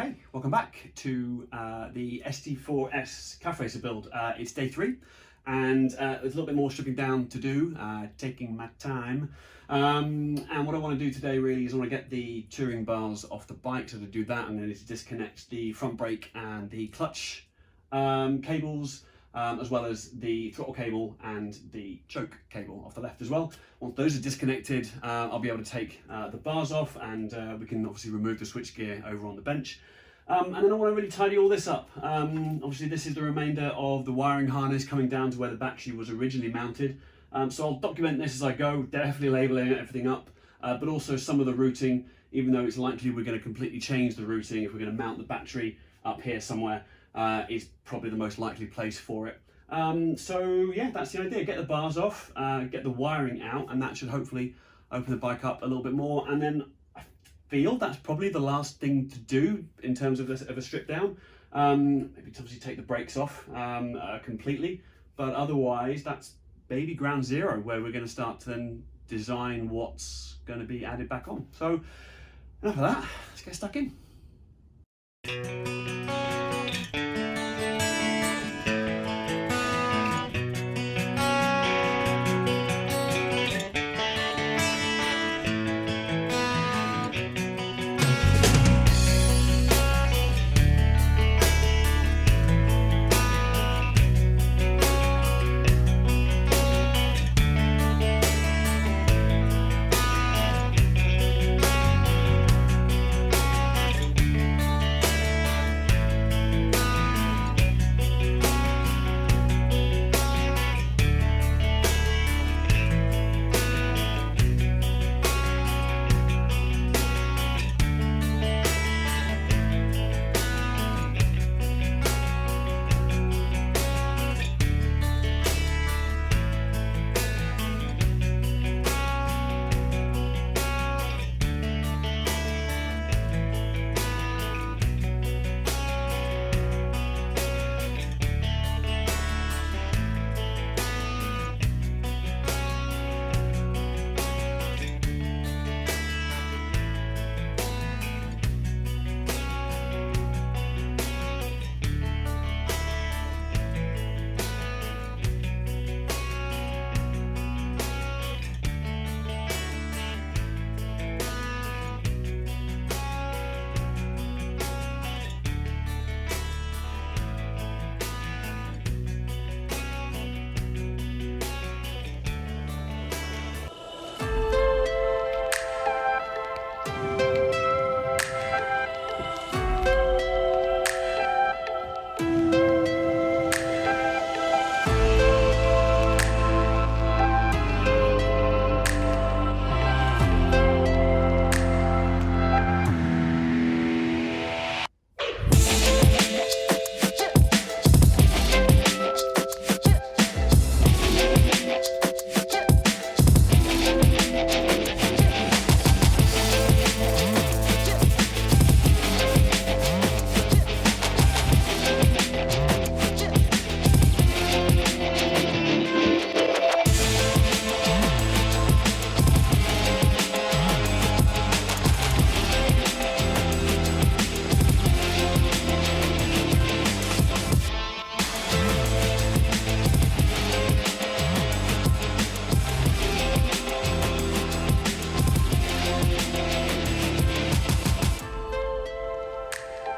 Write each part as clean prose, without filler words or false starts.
Okay, welcome back to the ST4S calf racer build. It's day 3 and there's a little bit more stripping down to do, taking my time. And what I want to do today really is I want to get the touring bars off the bike. So to do that, I'm going to disconnect the front brake and the clutch cables, as well as the throttle cable and the choke cable off the left as well. Once those are disconnected, I'll be able to take the bars off, and we can obviously remove the switchgear over on the bench. And then I want to really tidy all this up. Obviously this is the remainder of the wiring harness coming down to where the battery was originally mounted. So I'll document this as I go, definitely labeling everything up, but also some of the routing, even though it's likely we're going to completely change the routing. If we're going to mount the battery up here somewhere, is probably the most likely place for it. So yeah, that's the idea. Get the bars off, get the wiring out, and that should hopefully open the bike up a little bit more. And then I feel that's probably the last thing to do in terms of a strip down. Maybe to obviously take the brakes off completely, but otherwise that's baby ground zero, where we're going to start to then design what's going to be added back on. So enough of that, let's get stuck in.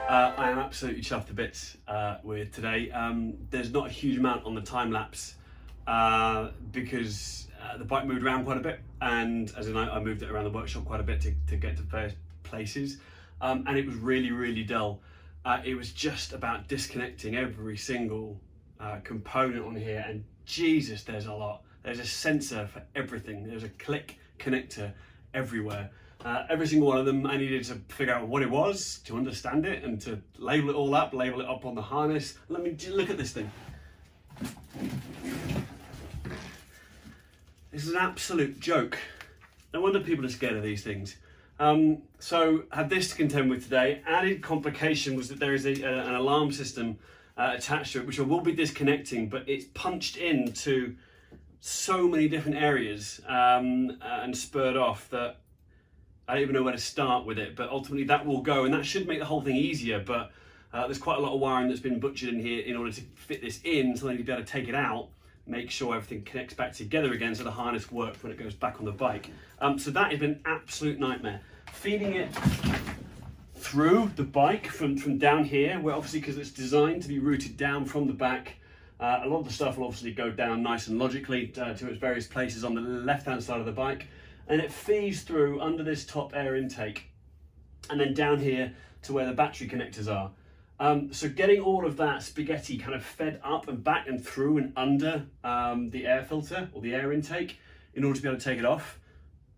I am absolutely chuffed to bits with today. There's not a huge amount on the time lapse because the bike moved around quite a bit, and as in I moved it around the workshop quite a bit to get to various places, and it was really dull. It was just about disconnecting every single component on here, and Jesus, there's a lot. There's a sensor for everything. There's a click connector everywhere. Every single one of them, I needed to figure out what it was, to understand it, and to label it all up, label it up on the harness. Let me look at this thing. This is an absolute joke. No wonder people are scared of these things. So I had this to contend with today. Added complication was that there is an alarm system attached to it, which I will be disconnecting, but it's punched into so many different areas and spurred off that I don't even know where to start with it, but ultimately that will go, and that should make the whole thing easier, but there's quite a lot of wiring that's been butchered in here in order to fit this in, so then you'll be able to take it out, make sure everything connects back together again so the harness works when it goes back on the bike. So that has been an absolute nightmare. Feeding it through the bike from down here, where obviously because it's designed to be routed down from the back, a lot of the stuff will obviously go down nice and logically to its various places on the left-hand side of the bike, and it feeds through under this top air intake and then down here to where the battery connectors are. So getting all of that spaghetti kind of fed up and back and through and under the air filter or the air intake in order to be able to take it off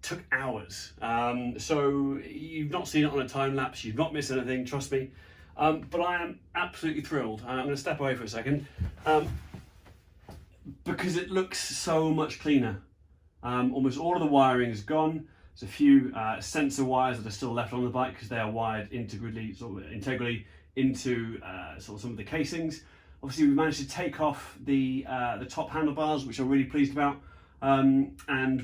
took hours. So you've not seen it on a time lapse, you've not missed anything, trust me. But I am absolutely thrilled. I'm going to step away for a second because it looks so much cleaner. Almost all of the wiring is gone. There's a few sensor wires that are still left on the bike because they are wired integrally into sort of some of the casings. Obviously, we managed to take off the top handlebars, which I'm really pleased about, and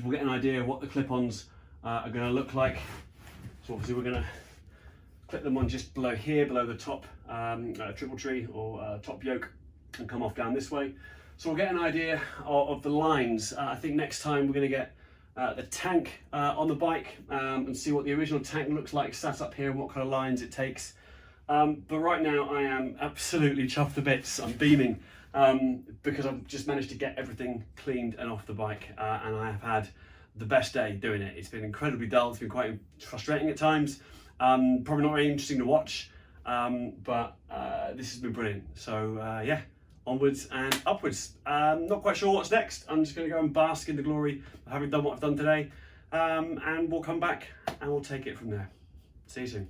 we'll get an idea of what the clip-ons are going to look like. So obviously, we're going to clip them on just below here, below the top triple tree or top yoke, and come off down this way. So we'll get an idea of the lines. I think next time we're going to get the tank on the bike and see what the original tank looks like sat up here and what kind of lines it takes. But right now I am absolutely chuffed to bits. I'm beaming because I've just managed to get everything cleaned and off the bike, and I have had the best day doing it. It's been incredibly dull. It's been quite frustrating at times. Probably not very interesting to watch, but this has been brilliant. So yeah, onwards and upwards. Not quite sure what's next. I'm just going to go and bask in the glory of having done what I've done today, and we'll come back and we'll take it from there. See you soon.